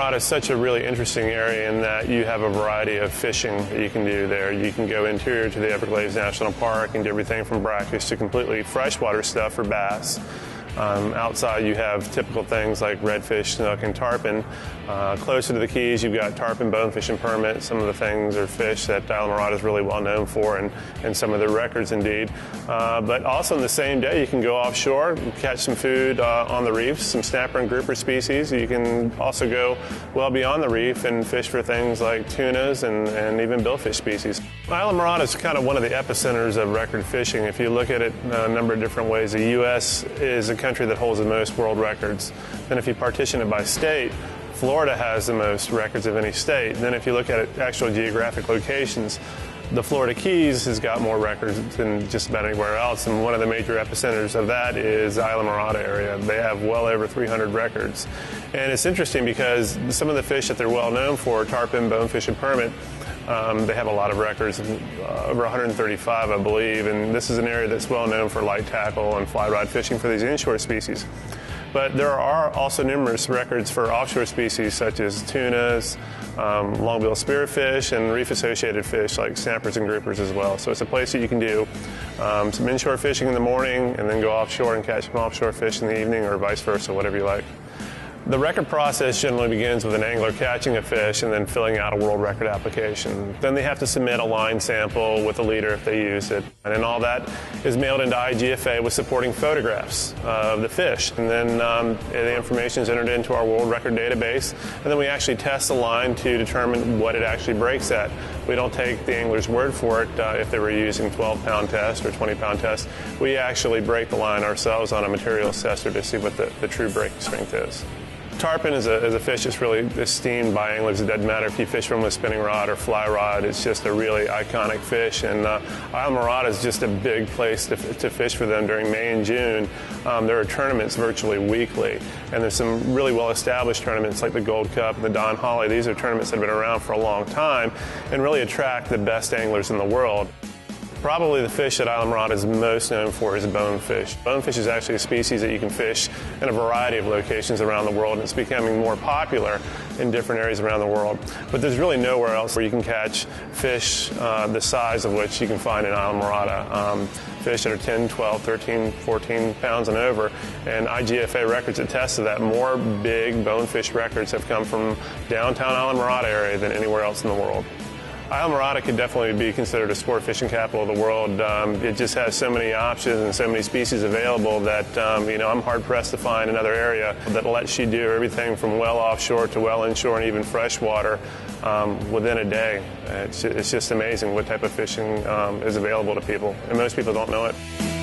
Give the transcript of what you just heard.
Islamorada is such a really interesting area in that you have a variety of fishing that you can do there. You can go interior to the Everglades National Park and do everything from brackish to completely freshwater stuff for bass. Outside you have typical things like redfish, snook, and tarpon. Closer to the Keys you've got tarpon, bonefish, and permit. Some of the things are fish that Islamorada is really well known for, and some of the records indeed. But also in the same day you can go offshore and catch some food on the reefs, some snapper and grouper species. You can also go well beyond the reef and fish for things like tunas and even billfish species. Islamorada is kind of one of the epicenters of record fishing. If you look at it a number of different ways, the U.S. is a country that holds the most world records. Then if you partition it by state, Florida has the most records of any state. Then if you look at it, actual geographic locations, the Florida Keys has got more records than just about anywhere else, and one of the major epicenters of that is the Islamorada area. They have well over 300 records. And it's interesting because some of the fish that they're well known for, tarpon, bonefish, and permit, they have a lot of records, over 135 I believe, and this is an area that's well known for light tackle and fly rod fishing for these inshore species. But there are also numerous records for offshore species such as tunas, longbill spearfish, and reef-associated fish like snappers and groupers as well. So it's a place that you can do some inshore fishing in the morning and then go offshore and catch some offshore fish in the evening, or vice versa, whatever you like. The record process generally begins with an angler catching a fish and then filling out a world record application. Then they have to submit a line sample with a leader if they use it. And then all that is mailed into IGFA with supporting photographs of the fish. And then the information is entered into our world record database. And then we actually test the line to determine what it actually breaks at. We don't take the angler's word for it if they were using 12-pound test or 20-pound test. We actually break the line ourselves on a material assessor to see what the true breaking strength is. Tarpon is a fish that's really esteemed by anglers. It doesn't matter if you fish from with spinning rod or fly rod. It's just a really iconic fish, and Islamorada is just a big place to fish for them during May and June. There are tournaments virtually weekly, and there's some really well-established tournaments like the Gold Cup and the Don Holly. These are tournaments that have been around for a long time and really attract the best anglers in the world. Probably the fish that Islamorada is most known for is bonefish. Bonefish is actually a species that you can fish in a variety of locations around the world, and it's becoming more popular in different areas around the world. But there's really nowhere else where you can catch fish the size of which you can find in Islamorada. Fish that are 10, 12, 13, 14 pounds and over, and IGFA records attest to that. More big bonefish records have come from downtown Islamorada area than anywhere else in the world. Islamorada could definitely be considered a sport fishing capital of the world. It just has so many options and so many species available that I'm hard-pressed to find another area that lets you do everything from well offshore to well inshore and even freshwater within a day. It's just amazing what type of fishing is available to people, and most people don't know it.